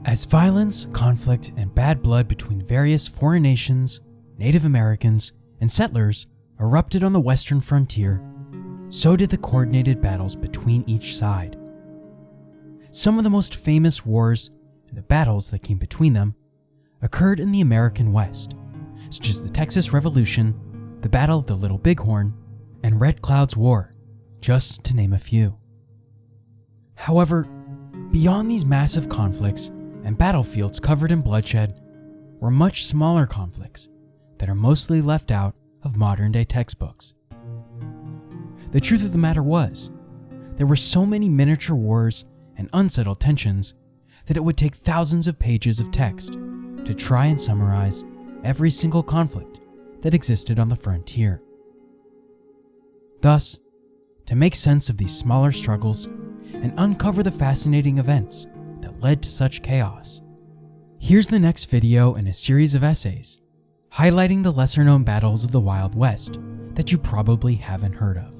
As violence, conflict, and bad blood between various foreign nations, Native Americans, and settlers erupted on the western frontier, so did the coordinated battles between each side. Some of the most famous wars and the battles that came between them occurred in the American West, such as the Texas Revolution, the Battle of the Little Bighorn, and Red Cloud's War, just to name a few. However, beyond these massive conflicts and battlefields covered in bloodshed were much smaller conflicts that are mostly left out of modern-day textbooks. The truth of the matter was, there were so many miniature wars and unsettled tensions that it would take thousands of pages of text to try and summarize every single conflict that existed on the frontier. Thus, to make sense of these smaller struggles and uncover the fascinating events that led to such chaos, here's the next video in a series of essays highlighting the lesser-known battles of the Wild West that you probably haven't heard of.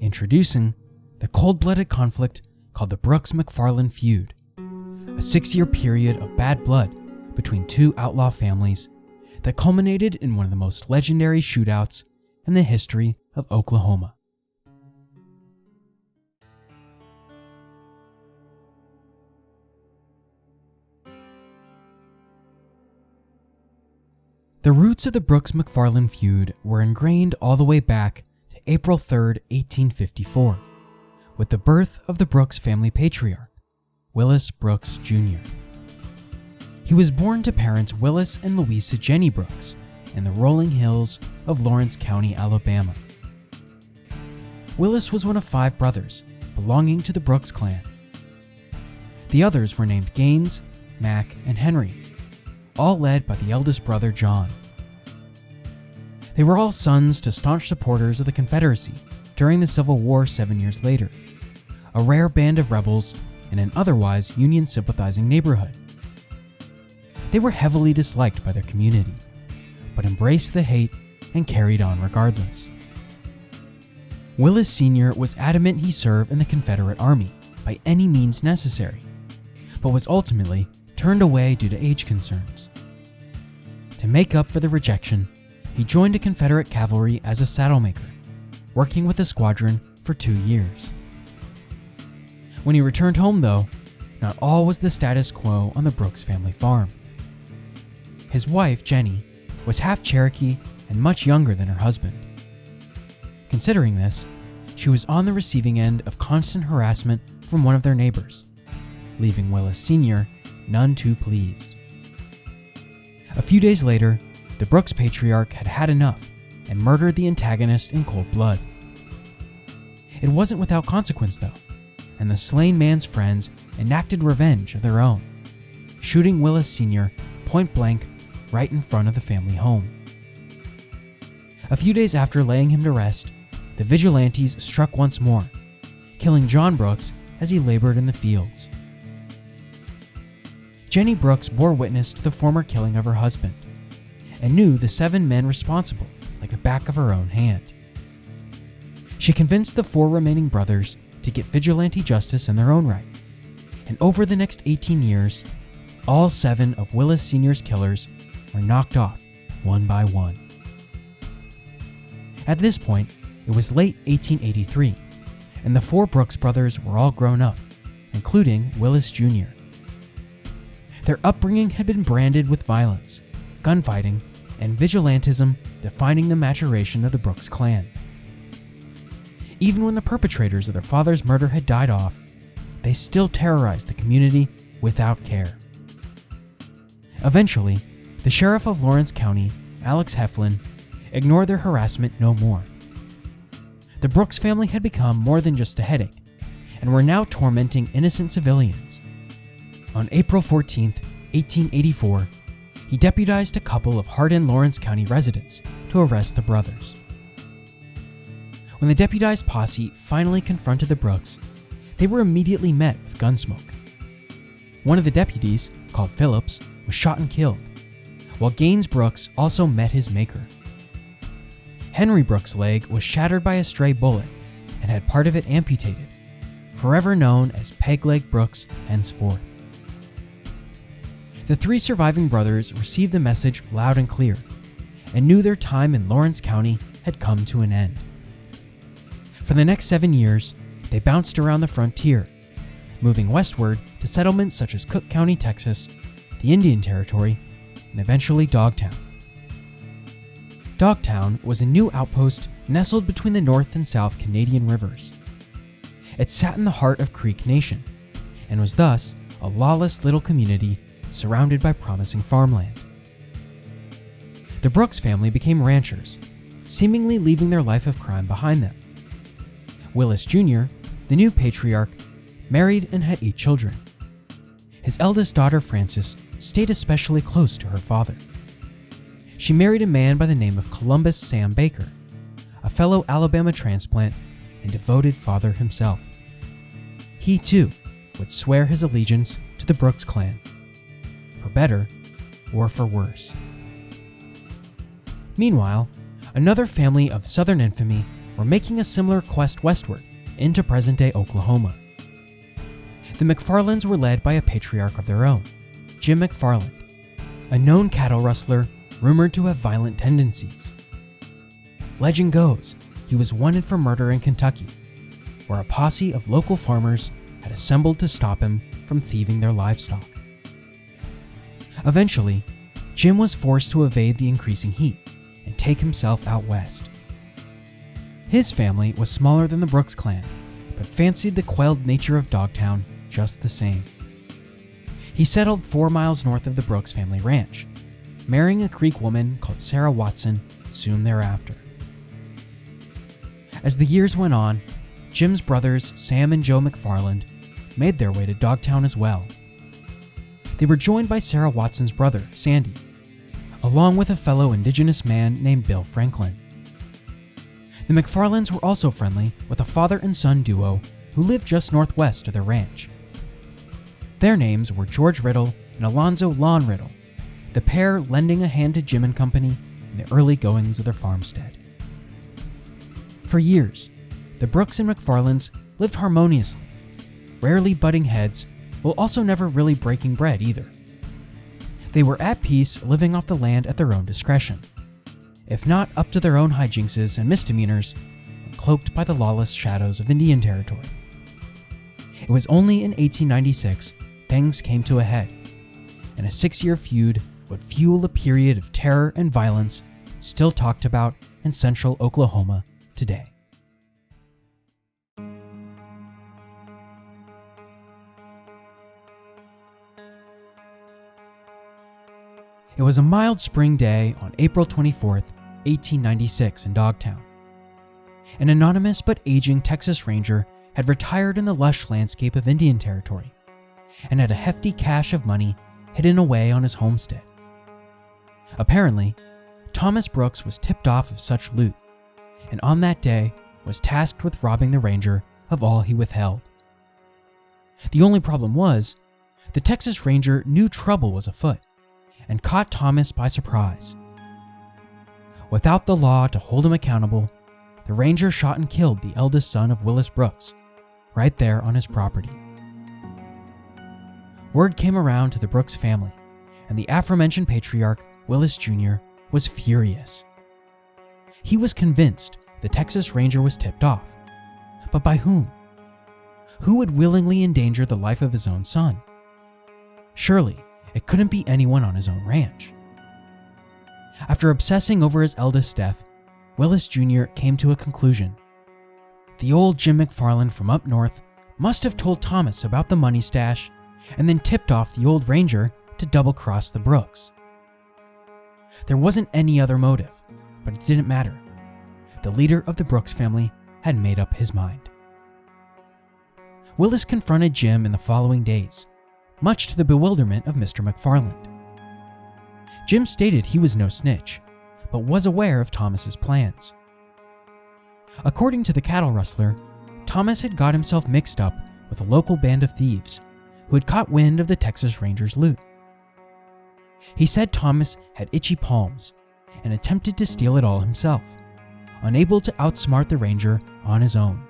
Introducing the cold-blooded conflict called the Brooks-McFarland Feud, a 6-year period of bad blood between two outlaw families that culminated in one of the most legendary shootouts in the history of Oklahoma. The roots of the Brooks-McFarland feud were ingrained all the way back to April 3, 1854, with the birth of the Brooks family patriarch, Willis Brooks Jr. He was born to parents Willis and Louisa Jenny Brooks in the rolling hills of Lawrence County, Alabama. Willis was one of 5 brothers belonging to the Brooks clan. The others were named Gaines, Mac, and Henry, all led by the eldest brother John. They were all sons to staunch supporters of the Confederacy during the Civil War 7 years later, a rare band of rebels in an otherwise Union-sympathizing neighborhood. They were heavily disliked by their community, but embraced the hate and carried on regardless. Willis Sr. was adamant he serve in the Confederate Army by any means necessary, but was ultimately turned away due to age concerns. To make up for the rejection, he joined a Confederate cavalry as a saddlemaker, working with the squadron for 2 years. When he returned home, though, not all was the status quo on the Brooks family farm. His wife, Jenny, was half Cherokee and much younger than her husband. Considering this, she was on the receiving end of constant harassment from one of their neighbors, leaving Willis Sr. none too pleased. A few days later, the Brooks patriarch had had enough and murdered the antagonist in cold blood. It wasn't without consequence, though, and the slain man's friends enacted revenge of their own, shooting Willis Sr. point blank right in front of the family home. A few days after laying him to rest, the vigilantes struck once more, killing John Brooks as he labored in the fields. Jenny Brooks bore witness to the former killing of her husband and knew the 7 men responsible like the back of her own hand. She convinced the 4 remaining brothers to get vigilante justice in their own right, and over the next 18 years, all 7 of Willis Sr.'s killers were knocked off one by one. At this point, it was late 1883, and the 4 Brooks brothers were all grown up, including Willis Jr. Their upbringing had been branded with violence, gunfighting, and vigilantism defining the maturation of the Brooks clan. Even when the perpetrators of their father's murder had died off, they still terrorized the community without care. Eventually, the sheriff of Lawrence County, Alex Heflin, ignored their harassment no more. The Brooks family had become more than just a headache, and were now tormenting innocent civilians. On April 14, 1884, he deputized a couple of hardened Lawrence County residents to arrest the brothers. When the deputized posse finally confronted the Brooks, they were immediately met with gunsmoke. One of the deputies, called Phillips, was shot and killed, while Gaines Brooks also met his maker. Henry Brooks' leg was shattered by a stray bullet and had part of it amputated, forever known as Peg Leg Brooks henceforth. The three surviving brothers received the message loud and clear and knew their time in Lawrence County had come to an end. For the next 7 years, they bounced around the frontier, moving westward to settlements such as Cook County, Texas, the Indian Territory, and eventually Dogtown. Dogtown was a new outpost nestled between the North and South Canadian rivers. It sat in the heart of Creek Nation and was thus a lawless little community surrounded by promising farmland. The Brooks family became ranchers, seemingly leaving their life of crime behind them. Willis Jr., the new patriarch, married and had 8 children. His eldest daughter, Frances, stayed especially close to her father. She married a man by the name of Columbus Sam Baker, a fellow Alabama transplant and devoted father himself. He, too, would swear his allegiance to the Brooks clan, for better or for worse. Meanwhile, another family of Southern infamy were making a similar quest westward into present-day Oklahoma. The McFarlands were led by a patriarch of their own, Jim McFarland, a known cattle rustler rumored to have violent tendencies. Legend goes he was wanted for murder in Kentucky, where a posse of local farmers had assembled to stop him from thieving their livestock. Eventually, Jim was forced to evade the increasing heat and take himself out west. His family was smaller than the Brooks clan, but fancied the quelled nature of Dogtown just the same. He settled 4 miles north of the Brooks family ranch, marrying a Creek woman called Sarah Watson soon thereafter. As the years went on, Jim's brothers, Sam and Joe McFarland, made their way to Dogtown as well. They were joined by Sarah Watson's brother, Sandy, along with a fellow indigenous man named Bill Franklin. The McFarlands were also friendly with a father and son duo who lived just northwest of their ranch. Their names were George Riddle and Alonzo Lon Riddle, the pair lending a hand to Jim and company in the early goings of their farmstead. For years, the Brooks and McFarlands lived harmoniously, rarely butting heads, while also never really breaking bread either. They were at peace living off the land at their own discretion, if not up to their own hijinks and misdemeanors, and cloaked by the lawless shadows of Indian Territory. It was only in 1896 things came to a head, and a 6-year feud would fuel a period of terror and violence still talked about in central Oklahoma today. It was a mild spring day on April 24th, 1896 in Dogtown. An anonymous but aging Texas Ranger had retired in the lush landscape of Indian Territory and had a hefty cache of money hidden away on his homestead. Apparently, Thomas Brooks was tipped off of such loot, and on that day was tasked with robbing the Ranger of all he withheld. The only problem was, the Texas Ranger knew trouble was afoot and caught Thomas by surprise. Without the law to hold him accountable, the Ranger shot and killed the eldest son of Willis Brooks, right there on his property. Word came around to the Brooks family, and the aforementioned patriarch, Willis Jr., was furious. He was convinced the Texas Ranger was tipped off, but by whom? Who would willingly endanger the life of his own son? Surely, it couldn't be anyone on his own ranch. After obsessing over his eldest's death, Willis Jr. came to a conclusion. The old Jim McFarland from up north must have told Thomas about the money stash and then tipped off the old Ranger to double-cross the Brooks. There wasn't any other motive, but it didn't matter. The leader of the Brooks family had made up his mind. Willis confronted Jim in the following days, much to the bewilderment of Mr. McFarland. Jim stated he was no snitch, but was aware of Thomas's plans. According to the cattle rustler, Thomas had got himself mixed up with a local band of thieves who had caught wind of the Texas Ranger's loot. He said Thomas had itchy palms and attempted to steal it all himself, unable to outsmart the Ranger on his own.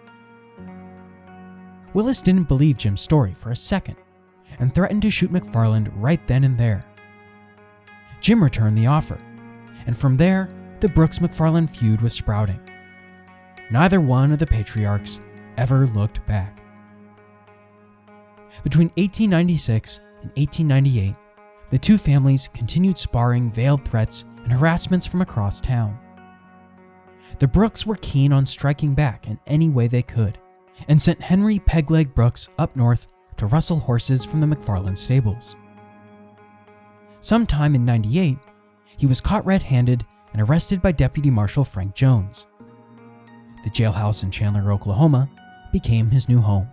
Willis didn't believe Jim's story for a second and threatened to shoot McFarland right then and there. Jim returned the offer, and from there, the Brooks-McFarland feud was sprouting. Neither one of the patriarchs ever looked back. Between 1896 and 1898, the two families continued sparring veiled threats and harassments from across town. The Brooks were keen on striking back in any way they could, and sent Henry Pegleg Brooks up north to rustle horses from the McFarland stables. Sometime in '98, he was caught red-handed and arrested by Deputy Marshal Frank Jones. The jailhouse in Chandler, Oklahoma, became his new home.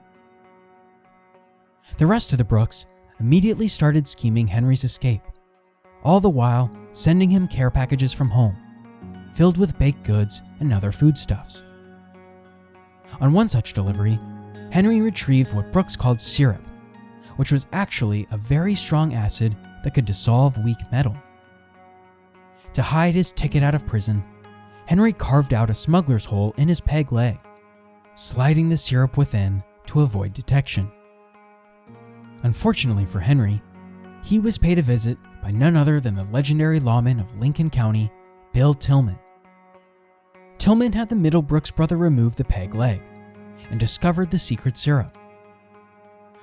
The rest of the Brooks immediately started scheming Henry's escape, all the while sending him care packages from home, filled with baked goods and other foodstuffs. On one such delivery, Henry retrieved what Brooks called syrup, which was actually a very strong acid that could dissolve weak metal. To hide his ticket out of prison, Henry carved out a smuggler's hole in his peg leg, sliding the syrup within to avoid detection. Unfortunately for Henry, he was paid a visit by none other than the legendary lawman of Lincoln County, Bill Tillman. Tillman had the middle Brooks brother remove the peg leg and discovered the secret syrup.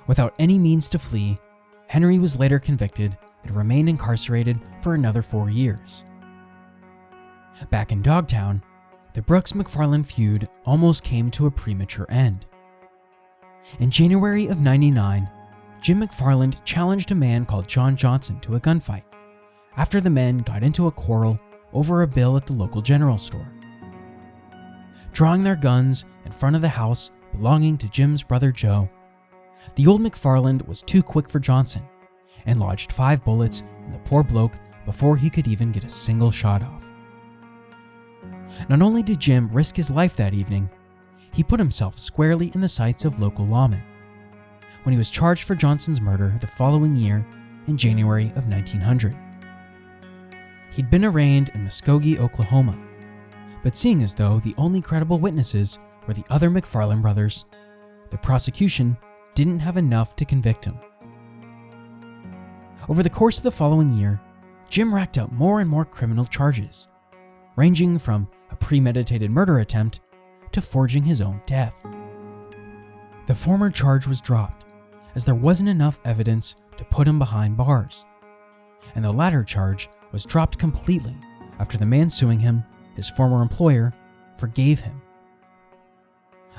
Without any means to flee, Henry was later convicted and remained incarcerated for another 4 years. Back in Dogtown, the Brooks-McFarland feud almost came to a premature end. In January of '99, Jim McFarland challenged a man called John Johnson to a gunfight after the men got into a quarrel over a bill at the local general store. Drawing their guns in front of the house belonging to Jim's brother Joe, the old McFarland was too quick for Johnson and lodged 5 bullets in the poor bloke before he could even get a single shot off. Not only did Jim risk his life that evening, he put himself squarely in the sights of local lawmen when he was charged for Johnson's murder the following year in January of 1900. He'd been arraigned in Muskogee, Oklahoma, but seeing as though the only credible witnesses were the other McFarland brothers, the prosecution didn't have enough to convict him. Over the course of the following year, Jim racked up more and more criminal charges, ranging from a premeditated murder attempt to forging his own death. The former charge was dropped, as there wasn't enough evidence to put him behind bars, and the latter charge was dropped completely after the man suing him, his former employer, forgave him.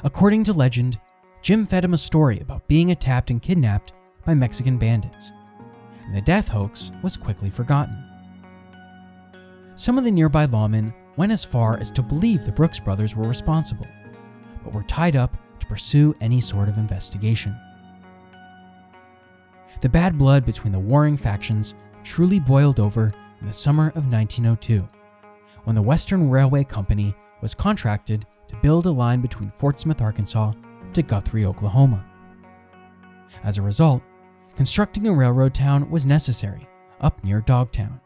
According to legend, Jim fed him a story about being attacked and kidnapped by Mexican bandits, and the death hoax was quickly forgotten. Some of the nearby lawmen went as far as to believe the Brooks brothers were responsible, but were tied up to pursue any sort of investigation. The bad blood between the warring factions truly boiled over in the summer of 1902, when the Western Railway Company was contracted to build a line between Fort Smith, Arkansas to Guthrie, Oklahoma. As a result, constructing a railroad town was necessary up near Dogtown.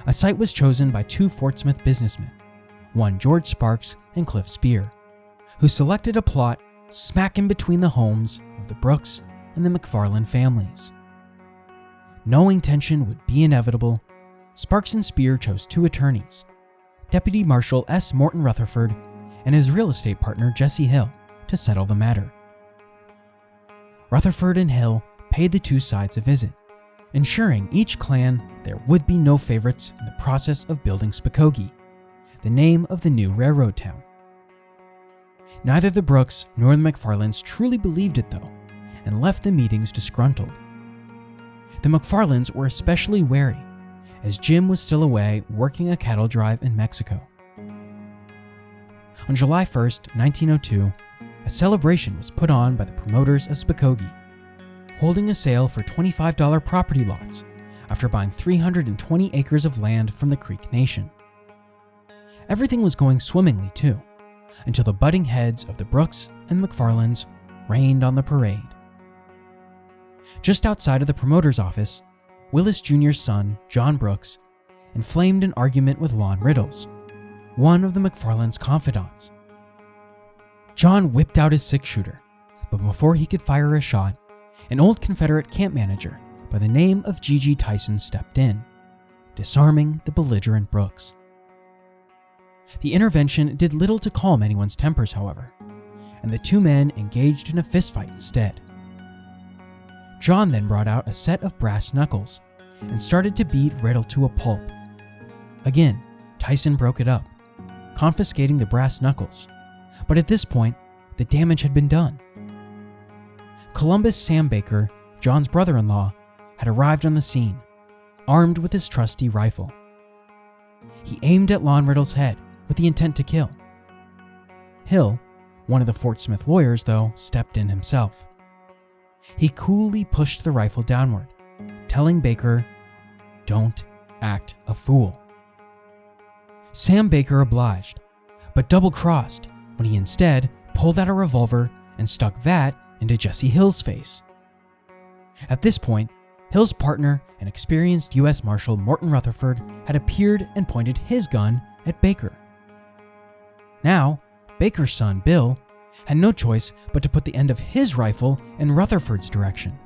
A site was chosen by 2 Fort Smith businessmen, one George Sparks and Cliff Spear, who selected a plot smack in between the homes of the Brooks and the McFarland families. Knowing tension would be inevitable, Sparks and Spear chose 2 attorneys, Deputy Marshal S. Morton Rutherford and his real estate partner Jesse Hill, to settle the matter. Rutherford and Hill paid the 2 sides a visit, ensuring each clan there would be no favorites in the process of building Spokogee, the name of the new railroad town. Neither the Brooks nor the McFarlands truly believed it though, and left the meetings disgruntled. The McFarlands were especially wary, as Jim was still away working a cattle drive in Mexico. On July 1st, 1902, a celebration was put on by the promoters of Spokogee, holding a sale for $25 property lots after buying 320 acres of land from the Creek Nation. Everything was going swimmingly too, until the butting heads of the Brooks and McFarlands rained on the parade. Just outside of the promoter's office, Willis Jr.'s son, John Brooks, inflamed an argument with Lon Riddles, one of the McFarlands' confidants. John whipped out his 6-shooter, but before he could fire a shot, an old Confederate camp manager by the name of G.G. Tyson stepped in, disarming the belligerent Brooks. The intervention did little to calm anyone's tempers, however, and the two men engaged in a fistfight instead. John then brought out a set of brass knuckles and started to beat Riddle to a pulp. Again, Tyson broke it up, confiscating the brass knuckles, but at this point, the damage had been done. Columbus Sam Baker, John's brother-in-law, had arrived on the scene, armed with his trusty rifle. He aimed at Lon Riddle's head with the intent to kill. Hill, one of the Fort Smith lawyers, though, stepped in himself. He coolly pushed the rifle downward, telling Baker, "Don't act a fool." Sam Baker obliged, but double-crossed when he instead pulled out a revolver and stuck that into Jesse Hill's face. At this point, Hill's partner and experienced U.S. Marshal Morton Rutherford had appeared and pointed his gun at Baker. Now, Baker's son, Bill, had no choice but to put the end of his rifle in Rutherford's direction.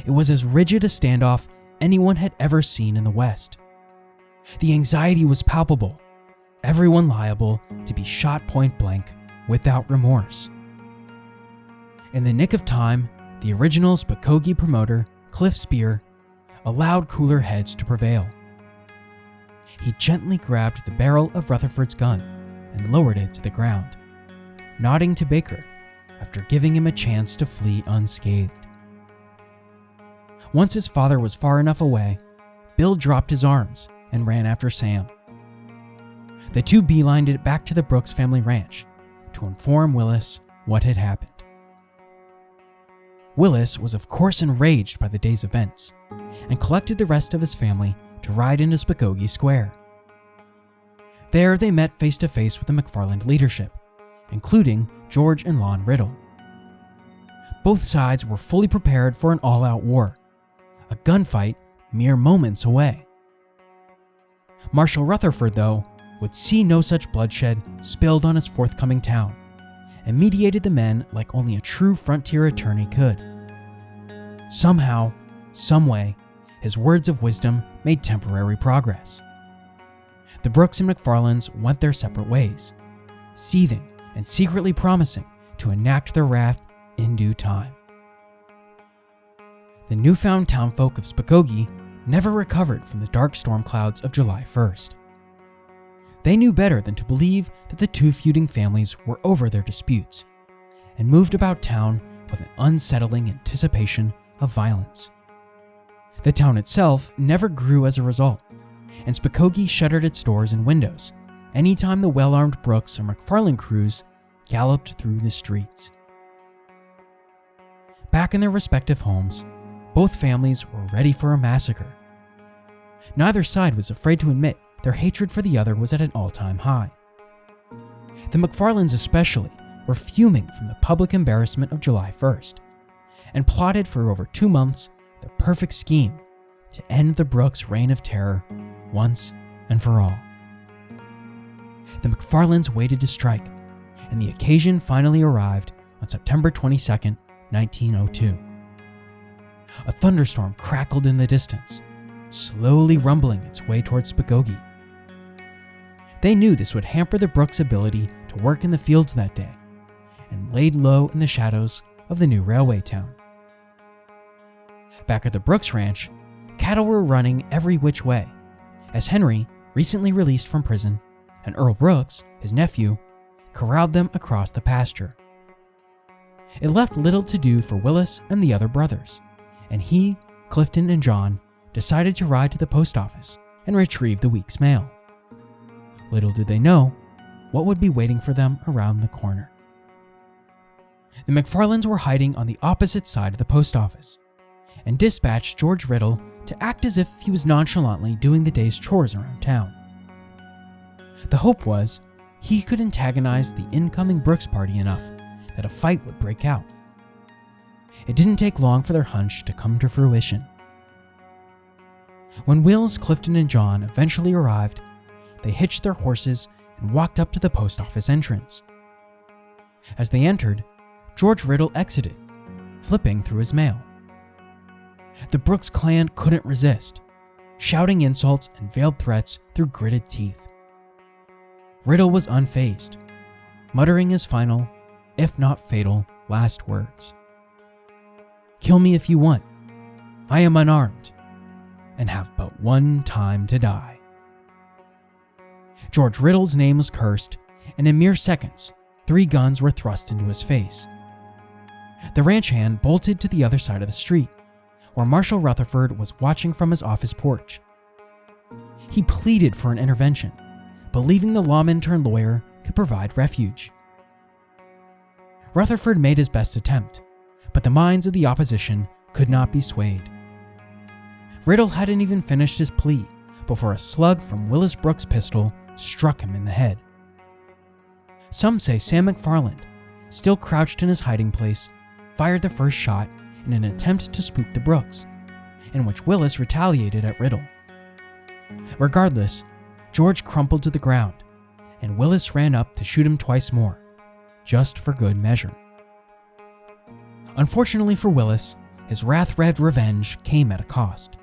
It was as rigid a standoff anyone had ever seen in the West. The anxiety was palpable, everyone liable to be shot point blank without remorse. In the nick of time, the original Spokogee promoter, Cliff Spear, allowed cooler heads to prevail. He gently grabbed the barrel of Rutherford's gun and lowered it to the ground, nodding to Baker after giving him a chance to flee unscathed. Once his father was far enough away, Bill dropped his arms and ran after Sam. The two beelined it back to the Brooks family ranch to inform Willis what had happened. Willis was of course enraged by the day's events and collected the rest of his family to ride into Spokogee Square. There they met face to face with the McFarland leadership, including George and Lon Riddle. Both sides were fully prepared for an all-out war, a gunfight mere moments away. Marshal Rutherford, though, would see no such bloodshed spilled on his forthcoming town, and mediated the men like only a true frontier attorney could. Somehow, someway, his words of wisdom made temporary progress. The Brooks and McFarlands went their separate ways, seething and secretly promising to enact their wrath in due time. The newfound townfolk of Spokogee never recovered from the dark storm clouds of July 1st. They knew better than to believe that the two feuding families were over their disputes, and moved about town with an unsettling anticipation of violence. The town itself never grew as a result, and Spokogee shuttered its doors and windows anytime the well-armed Brooks or McFarland crews galloped through the streets. Back in their respective homes, both families were ready for a massacre. Neither side was afraid to admit their hatred for the other was at an all-time high. The McFarlands especially were fuming from the public embarrassment of July 1st, and plotted for over 2 months the perfect scheme to end the Brooks' reign of terror once and for all. The McFarlands waited to strike, and the occasion finally arrived on September 22, 1902. A thunderstorm crackled in the distance, slowly rumbling its way towards Spokogee. They knew this would hamper the Brooks' ability to work in the fields that day, and laid low in the shadows of the new railway town. Back at the Brooks Ranch, cattle were running every which way, as Henry, recently released from prison, and Earl Brooks, his nephew, corralled them across the pasture. It left little to do for Willis and the other brothers, and he, Clifton, and John decided to ride to the post office and retrieve the week's mail. Little did they know what would be waiting for them around the corner. The McFarlands were hiding on the opposite side of the post office, and dispatched George Riddle to act as if he was nonchalantly doing the day's chores around town. The hope was he could antagonize the incoming Brooks party enough that a fight would break out. It didn't take long for their hunch to come to fruition. When Wills, Clifton, and John eventually arrived, they hitched their horses and walked up to the post office entrance. As they entered, George Riddle exited, flipping through his mail. The Brooks clan couldn't resist, shouting insults and veiled threats through gritted teeth. Riddle was unfazed, muttering his final, if not fatal, last words. "Kill me if you want. I am unarmed and have but one time to die." George Riddle's name was cursed, and in mere seconds, 3 guns were thrust into his face. The ranch hand bolted to the other side of the street, where Marshal Rutherford was watching from his office porch. He pleaded for an intervention, believing the lawman turned lawyer could provide refuge. Rutherford made his best attempt, but the minds of the opposition could not be swayed. Riddle hadn't even finished his plea before a slug from Willis Brooks' pistol struck him in the head. Some say Sam McFarland, still crouched in his hiding place, fired the first shot in an attempt to spook the Brooks, in which Willis retaliated at Riddle. Regardless, George crumpled to the ground, and Willis ran up to shoot him twice more, just for good measure. Unfortunately for Willis, his wrath-red revenge came at a cost.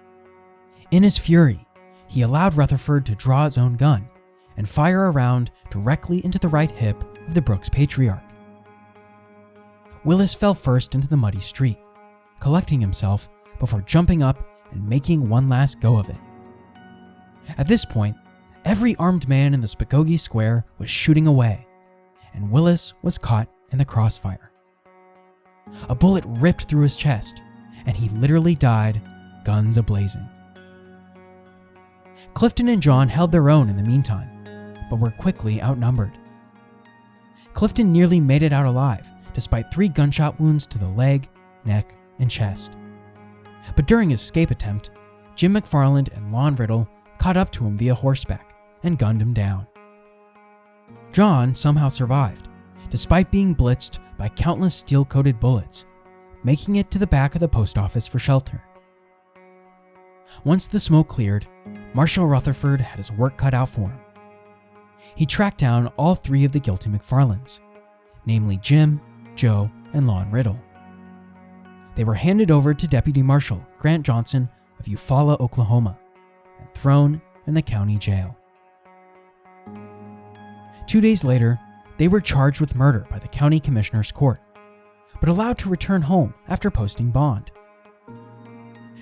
In his fury, he allowed Rutherford to draw his own gun and fire a round directly into the right hip of the Brooks patriarch. Willis fell first into the muddy street, collecting himself before jumping up and making one last go of it. At this point, every armed man in the Spokogee Square was shooting away, and Willis was caught in the crossfire. A bullet ripped through his chest, and he literally died, guns ablazing. Clifton and John held their own in the meantime, but were quickly outnumbered. Clifton nearly made it out alive, despite 3 gunshot wounds to the leg, neck, and chest. But during his escape attempt, Jim McFarland and Lon Riddle caught up to him via horseback and gunned him down. John somehow survived, despite being blitzed by countless steel-coated bullets, making it to the back of the post office for shelter. Once the smoke cleared, Marshal Rutherford had his work cut out for him. He tracked down all 3 of the guilty McFarlands, namely Jim, Joe, and Lon Riddle. They were handed over to Deputy Marshal Grant Johnson of Eufaula, Oklahoma, and thrown in the county jail. 2 days later, they were charged with murder by the county commissioner's court, but allowed to return home after posting bond.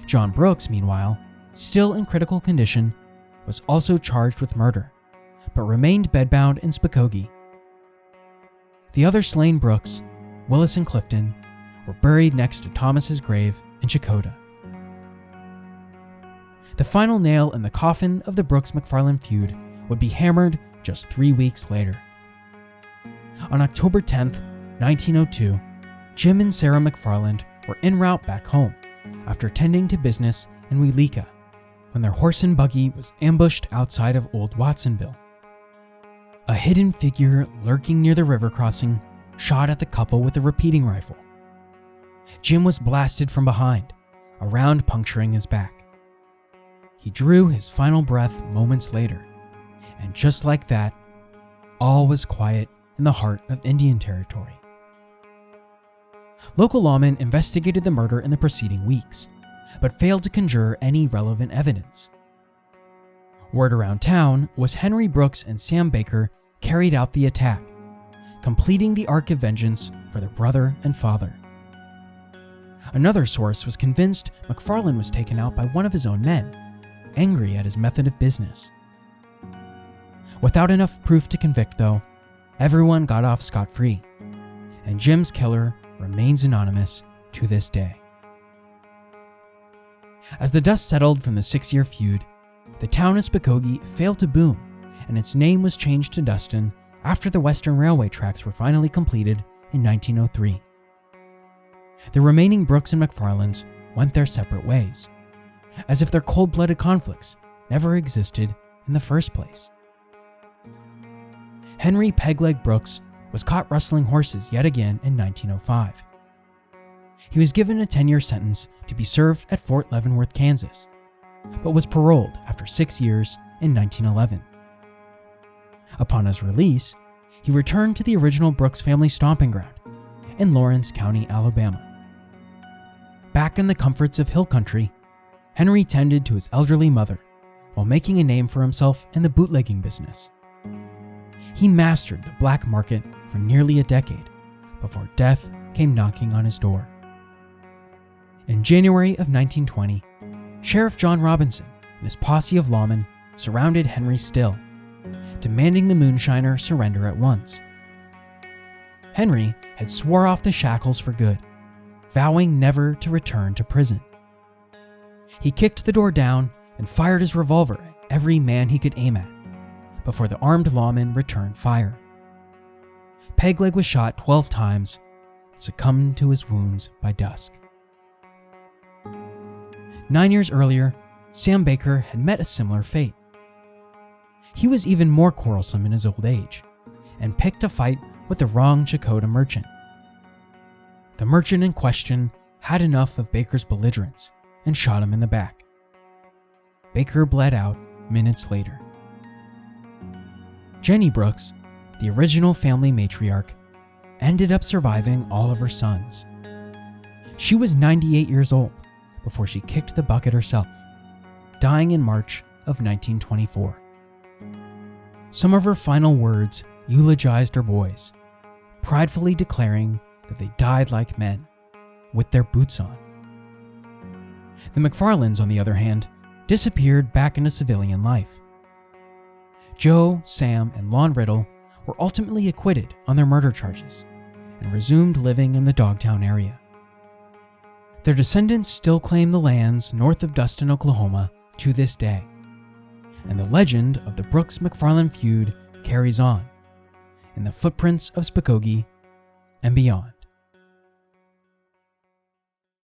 John Brooks, meanwhile, still in critical condition, was also charged with murder, but remained bedbound in Spokogee. The other slain Brooks, Willis and Clifton, were buried next to Thomas's grave in Chakotah. The final nail in the coffin of the Brooks-McFarland feud would be hammered just 3 weeks later. On October 10th, 1902, Jim and Sarah McFarland were en route back home after tending to business in Welika when their horse and buggy was ambushed outside of Old Watsonville. A hidden figure lurking near the river crossing shot at the couple with a repeating rifle. Jim was blasted from behind, a round puncturing his back. He drew his final breath moments later, and just like that, all was quiet in the heart of Indian Territory. Local lawmen investigated the murder in the preceding weeks, but failed to conjure any relevant evidence. Word around town was Henry Brooks and Sam Baker carried out the attack, completing the arc of vengeance for their brother and father. Another source was convinced McFarland was taken out by one of his own men, angry at his method of business. Without enough proof to convict, though, everyone got off scot-free, and Jim's killer remains anonymous to this day. As the dust settled from the 6-year feud, the town of Spokogee failed to boom, and its name was changed to Dustin after the Western Railway tracks were finally completed in 1903. The remaining Brooks and McFarlands went their separate ways, as if their cold-blooded conflicts never existed in the first place. Henry Pegleg Brooks was caught rustling horses yet again in 1905. He was given a 10-year sentence to be served at Fort Leavenworth, Kansas, but was paroled after 6 years in 1911. Upon his release, he returned to the original Brooks family stomping ground in Lawrence County, Alabama. Back in the comforts of hill country, Henry tended to his elderly mother while making a name for himself in the bootlegging business. He mastered the black market for nearly a decade before death came knocking on his door. In January of 1920, Sheriff John Robinson and his posse of lawmen surrounded Henry Still, demanding the moonshiner surrender at once. Henry had swore off the shackles for good, vowing never to return to prison. He kicked the door down and fired his revolver at every man he could aim at, before the armed lawman returned fire. Pegleg was shot 12 times and succumbed to his wounds by dusk. 9 years earlier, Sam Baker had met a similar fate. He was even more quarrelsome in his old age, and picked a fight with the wrong Chakotah merchant. The merchant in question had enough of Baker's belligerence and shot him in the back. Baker bled out minutes later. Jenny Brooks, the original family matriarch, ended up surviving all of her sons. She was 98 years old before she kicked the bucket herself, dying in March of 1924. Some of her final words eulogized her boys, pridefully declaring that they died like men, with their boots on. The McFarlands, on the other hand, disappeared back into civilian life. Joe, Sam, and Lon Riddle were ultimately acquitted on their murder charges and resumed living in the Dogtown area. Their descendants still claim the lands north of Dustin, Oklahoma to this day, and the legend of the Brooks-McFarland feud carries on in the footprints of Spokogee and beyond.